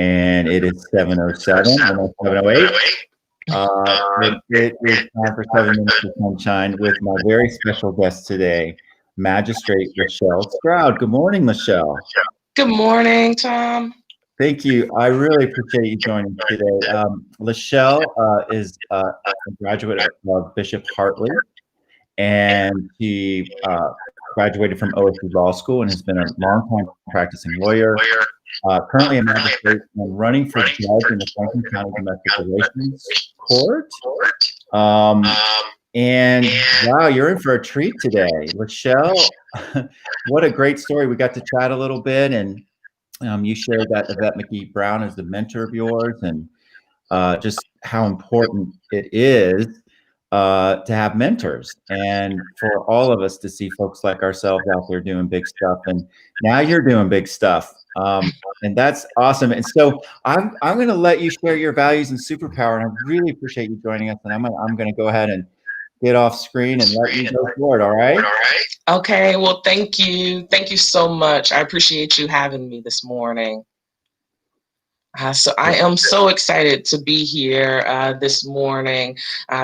and it is 7:07, almost 7:08. It is time for 7 Minutes of Sunshine with my very special guest today, Magistrate Lasheyl Stroud. Good morning, Lasheyl. Good morning, Tom. Thank you. I really appreciate you joining today. Lasheyl is a graduate of Bishop Hartley, and she graduated from OSU Law School and has been a longtime practicing lawyer. Currently a magistrate and running for judge in the Franklin County Domestic Relations Court. And wow, you're in for a treat today. Lasheyl, what a great story. We got to chat a little bit, and you shared that Yvette McGee Brown is the mentor of yours, and just how important it is to have mentors, and for all of us to see folks like ourselves out there doing big stuff. And now you're doing big stuff, and that's awesome. And so I'm going to let you share your values and superpower, and I really appreciate you joining us. And I'm going to go ahead and get off screen and let you go for it. All right? Okay. Well, thank you. Thank you so much. I appreciate you having me this morning. So I am so excited to be here this morning.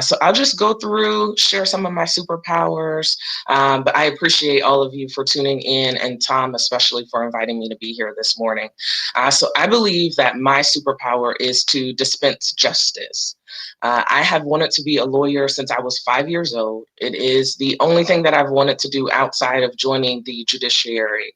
So I'll just go through, share some of my superpowers, but I appreciate all of you for tuning in, and Tom especially for inviting me to be here this morning. So I believe that my superpower is to dispense justice. I have wanted to be a lawyer since I was 5 years old. It is the only thing that I've wanted to do outside of joining the judiciary.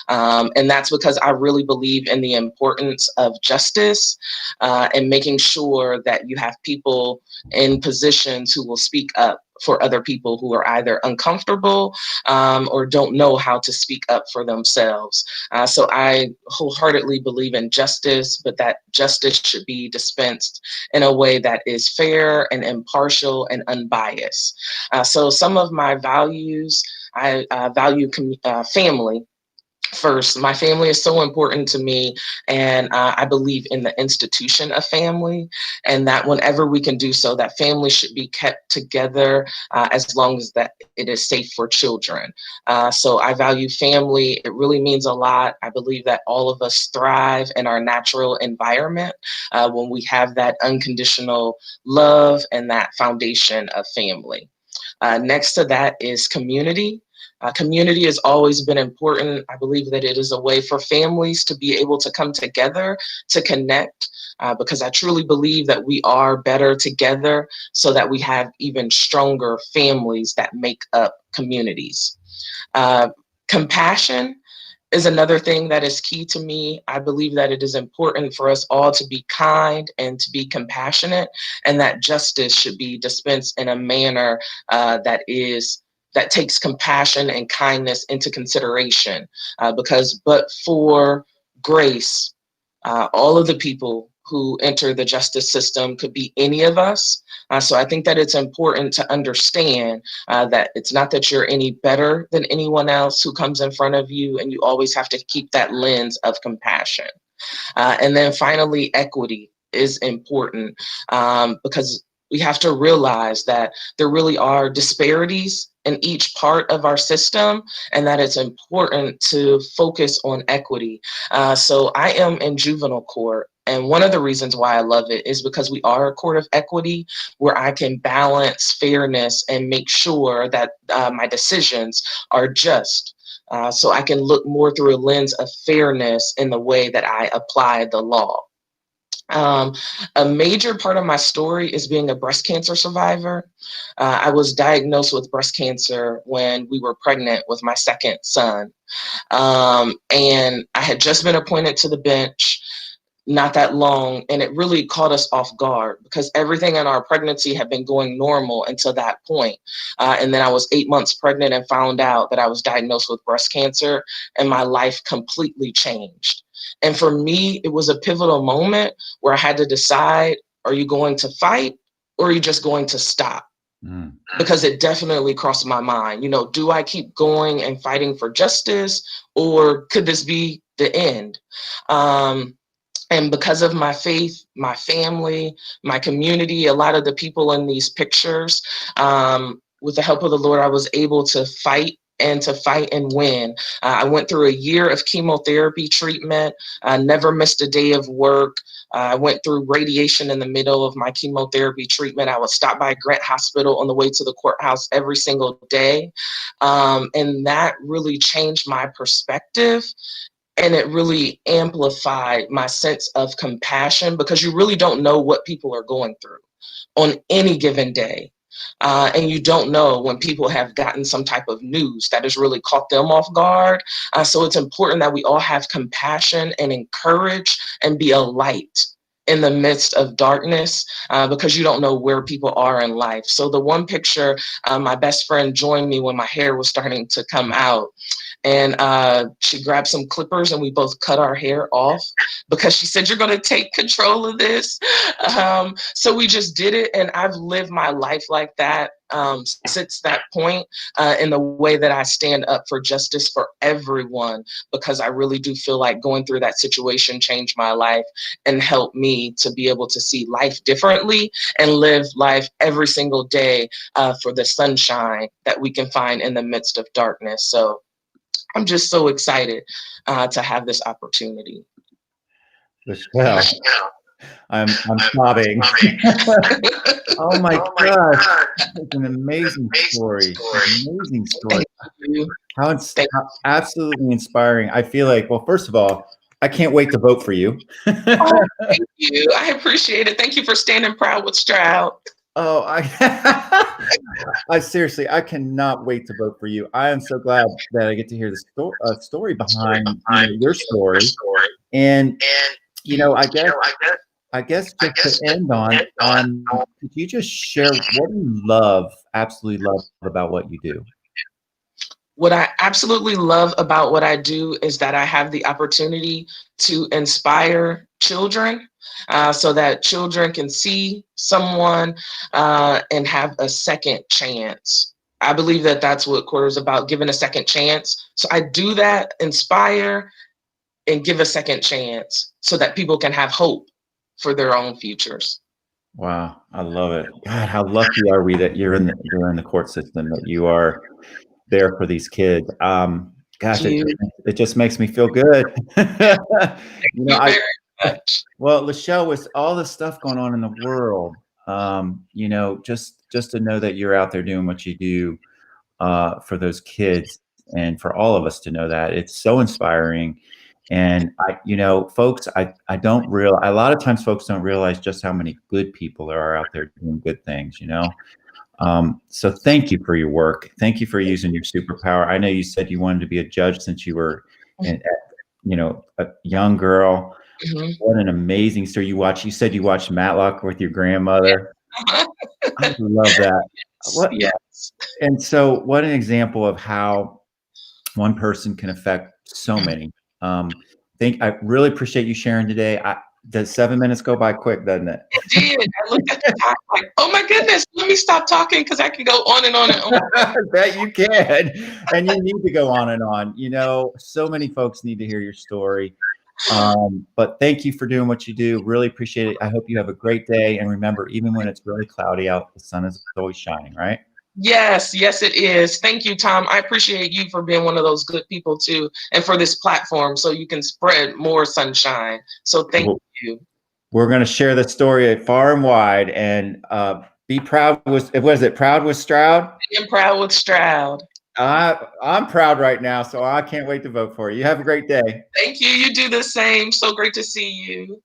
And that's because I really believe in the importance of justice and making sure that you have people in positions who will speak up for other people who are either uncomfortable or don't know how to speak up for themselves. So I wholeheartedly believe in justice, but that justice should be dispensed in a way that is fair and impartial and unbiased. So some of my values, I value family. First, my family is so important to me, and I believe in the institution of family, and that whenever we can do so, that family should be kept together as long as that it is safe for children. So I value family. It really means a lot. I believe that all of us thrive in our natural environment when we have that unconditional love and that foundation of family. Next to that is community. Community has always been important. I believe that it is a way for families to be able to come together, to connect, because I truly believe that we are better together so that we have even stronger families that make up communities. Compassion is another thing that is key to me. I believe that it is important for us all to be kind and to be compassionate, and that justice should be dispensed in a manner that takes compassion and kindness into consideration, because but for grace, all of the people who enter the justice system could be any of us. So I think that it's important to understand that it's not that you're any better than anyone else who comes in front of you, and you always have to keep that lens of compassion. And then finally, equity is important because we have to realize that there really are disparities in each part of our system, and that it's important to focus on equity. So I am in juvenile court, and one of the reasons why I love it is because we are a court of equity where I can balance fairness and make sure that my decisions are just. So I can look more through a lens of fairness in the way that I apply the law. A major part of my story is being a breast cancer survivor. I was diagnosed with breast cancer when we were pregnant with my second son. And I had just been appointed to the bench not that long, and it really caught us off guard because everything in our pregnancy had been going normal until that point. And then I was 8 months pregnant and found out that I was diagnosed with breast cancer, and my life completely changed. And for me, it was a pivotal moment where I had to decide, are you going to fight or are you just going to stop? Because it definitely crossed my mind, do I keep going and fighting for justice, or could this be the end? And because of my faith, my family, my community, a lot of the people in these pictures, with the help of the Lord, I was able to fight and to fight and win. I went through a year of chemotherapy treatment. I never missed a day of work. I went through radiation in the middle of my chemotherapy treatment. I would stop by Grant Hospital on the way to the courthouse every single day. And that really changed my perspective, and it really amplified my sense of compassion, because you really don't know what people are going through on any given day. And you don't know when people have gotten some type of news that has really caught them off guard. So it's important that we all have compassion and encourage and be a light in the midst of darkness, because you don't know where people are in life. So the one picture, my best friend joined me when my hair was starting to come out. And she grabbed some clippers and we both cut our hair off, because she said, "You're going to take control of this." So we just did it. And I've lived my life like that since that point, in the way that I stand up for justice for everyone, because I really do feel like going through that situation changed my life and helped me to be able to see life differently and live life every single day for the sunshine that we can find in the midst of darkness. So I'm just so excited to have this opportunity. Lasheyl, I'm sobbing. Oh my gosh, it's an amazing story. Amazing story. Thank you. How absolutely inspiring. I feel like, well, first of all, I can't wait to vote for you. Oh, thank you. I appreciate it. Thank you for standing proud with Stroud. Oh, I seriously, I cannot wait to vote for you. I am so glad that I get to hear the story behind your story. And I guess just to end on, could you just share what you absolutely love about what you do? What I absolutely love about what I do is that I have the opportunity to inspire children, so that children can see someone and have a second chance. I believe that that's what Quarter is about, giving a second chance. So I do that, inspire and give a second chance so that people can have hope for their own futures. Wow, I love it. God, how lucky are we that you're in the court system, that you are there for these kids. Gosh, it just makes me feel good. Very much. Well, Lasheyl, with all the stuff going on in the world, just to know that you're out there doing what you do for those kids, and for all of us to know that, it's so inspiring. And folks, I don't realize, a lot of times folks don't realize just how many good people there are out there doing good things, So thank you for your work. Thank you for using your superpower. I know you said you wanted to be a judge since you were, a young girl. Mm-hmm. What an amazing story. You said you watched Matlock with your grandmother. Yeah. I love that. Yes. And so what an example of how one person can affect so many. I really appreciate you sharing today. Does 7 minutes go by quick, doesn't it? It did. I looked at the time like, oh my goodness, let me stop talking because I can go on and on and on. I bet you can. And you need to go on and on. So many folks need to hear your story. But thank you for doing what you do. Really appreciate it. I hope you have a great day. And remember, even when it's really cloudy out, the sun is always shining, right? Yes, it is. Thank you, Tom. I appreciate you for being one of those good people too, and for this platform so you can spread more sunshine. So thank you. We're going to share the story far and wide, and be proud with, what is it? Proud with Stroud? Being proud with Stroud. I'm proud right now, so I can't wait to vote for you. You have a great day. Thank you. You do the same. So great to see you.